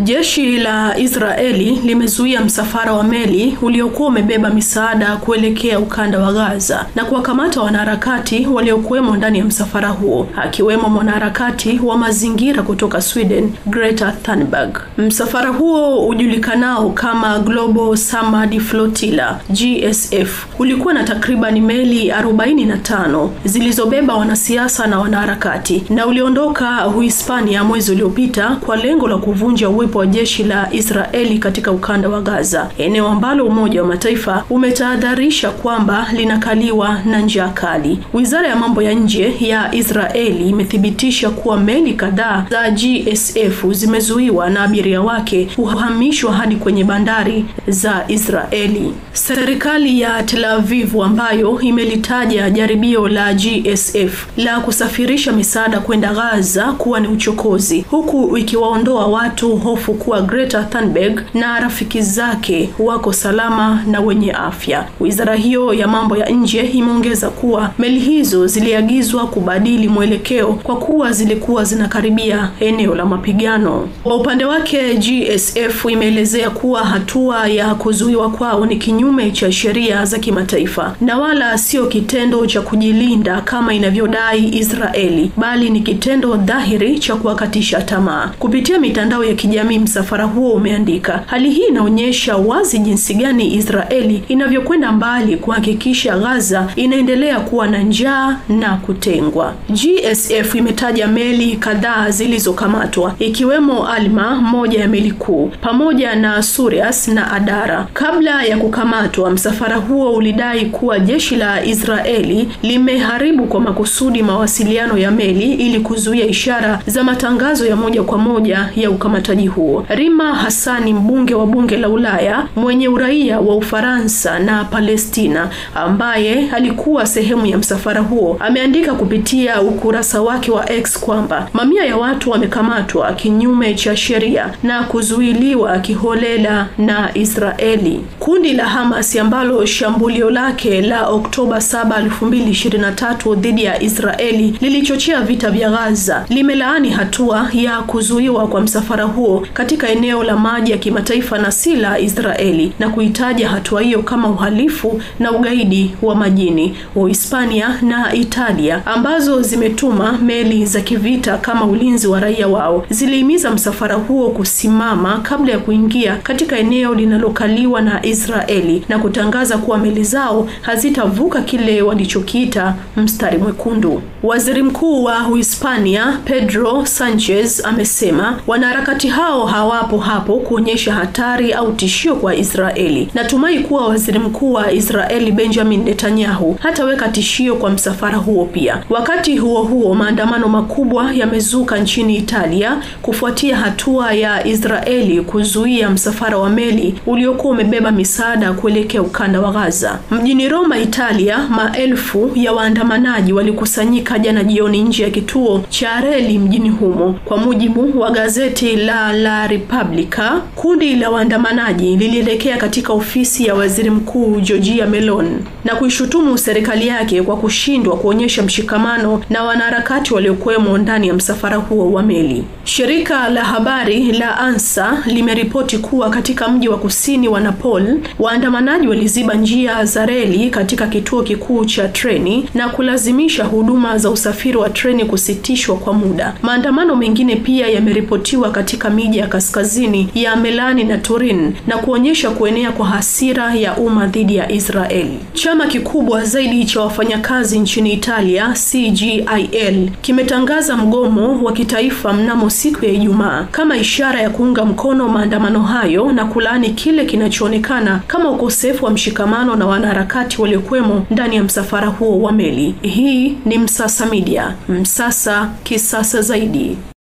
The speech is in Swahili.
Jeshi la Israeli limezuia msafara wa meli uliokuwa umebeba misaada kuelekea ukanda wa Gaza na kuwakamata wanaharakati waliokuwemo ndani ya msafara huo, akiwemo mwanaharakati wa mazingira kutoka Sweden, Greta Thunberg. Msafara huo ujulikanao kama Global Samad Flotilla (GSF) ulikuwa na takriban meli 45 zilizobeba wanasiasa na wanaharakati, na uliondoka Uhispania mwezi uliopita kwa lengo la kuvunja uwepo wa jeshi la Israeli katika ukanda wa Gaza, eneo ambalo Umoja wa Mataifa umetahadharisha kwamba linakaliwa na njaa kali. Wizara ya mambo ya nje ya Israeli imethibitisha kuwa meli kadhaa za GSF zimezuiwa na abiria wake kuhamishwa hadi kwenye bandari za Israeli. Serikali ya Tel Aviv, ambayo imelitaja jaribio la GSF la kusafirisha misaada kwenda Gaza kuwa ni uchokozi, huku ikiwaondoa watu hofu kuwa Greta Thunberg na rafiki zake wako salama na wenye afya. Wizara hiyo ya mambo ya nje imeongeza kuwa meli hizo ziliagizwa kubadili mwelekeo kwa kuwa zilikuwa zinakaribia eneo la mapigano. Kwa upande wake, GSF imeelezea kuwa hatua ya kuzuiwa kwao ni kinyume cha sheria za kimataifa na wala sio kitendo cha kujilinda kama inavyodai Israeli, bali ni kitendo dhahiri cha kuwakatisha tamaa. Kupitia mitandao ya kijamii, msafara huo umeandika, hali hii inaonyesha wazi jinsi gani Israeli inavyokwenda mbali kuhakikisha Gaza inaendelea kuwa na njaa na kutengwa. GSF imetaja meli kadhaa zilizokamatwa, ikiwemo Alma, moja ya meli kuu, pamoja na Surius na Adara. Kabla ya kukamatwa, msafara huo ulidai kuwa jeshi la Israeli limeharibu kwa makusudi mawasiliano ya meli ili kuzuia ishara za matangazo ya moja kwa moja ya ukamataji huo. Rima Hassani, mbunge wa bunge la Ulaya mwenye uraia wa Ufaransa na Palestina, ambaye alikuwa sehemu ya msafara huo, ameandika kupitia ukurasa wake wa X kwamba mamia ya watu wamekamatwa kinyume cha sheria na kuzuiliwa kiholela na Israeli. Kundi la Hamas, ambalo shambulio lake la Oktoba 7, 2023 dhidi ya Israeli lilichochea vita vya Gaza, limelaani hatua ya kuzuiwa kwa msafara huo katika eneo la maji ya kimataifa na si la Israeli, na kuitaja hatua hiyo kama uhalifu na ugaidi wa majini. Uhispania na Italia, ambazo zimetuma meli za kivita kama ulinzi wa raia wao, zilihimiza msafara huo kusimama kabla ya kuingia katika eneo linalokaliwa na Israeli na kutangaza kuwa meli zao hazitavuka kile walichokiita mstari mwekundu. Waziri Mkuu wa Uhispania Pedro Sanchez amesema wanaharakati hao hawapo hapo kuonyesha hatari au tishio kwa Israeli. Natumai kuwa Waziri Mkuu wa Israeli Benjamin Netanyahu hataweka tishio kwa msafara huo pia. Wakati huo huo, maandamano makubwa yamezuka nchini Italia kufuatia hatua ya Israeli kuzuia msafara wa meli uliokuwa umebeba misaada kuelekea ukanda wa Gaza. Mjini Roma, Italia, maelfu ya waandamanaji walikusanyika jana jioni nje ya kituo cha reli mjini humo. Kwa mujibu wa gazeti la Repubblica, kundi la waandamanaji lilielekea katika ofisi ya Waziri Mkuu Giorgia Meloni na kuishutumu serikali yake kwa kushindwa kuonyesha mshikamano na wanaharakati waliokuwemo ndani ya msafara huo wa meli. Shirika la habari la ANSA limeripoti kuwa katika mji wa kusini wa Napoli, waandamanaji waliziba njia za reli katika kituo kikuu cha treni na kulazimisha huduma za usafiri wa treni kusitishwa kwa muda. Maandamano mengine pia yameripotiwa katika miji ya kaskazini ya Milani na Turin na kuonyesha kuenea kwa hasira ya umma dhidi ya Israeli. Chama kikubwa zaidi cha wafanyakazi nchini Italia, CGIL, kimetangaza mgomo wa kitaifa mnamo siku ya Ijumaa kama ishara ya kuunga mkono maandamano hayo na kulaani kile kinachoonekana kama ukosefu wa mshikamano na wanaharakati waliokuwemo ndani ya msafara huo wa meli. Hii ni Msasa Media. Msasa kisasa zaidi.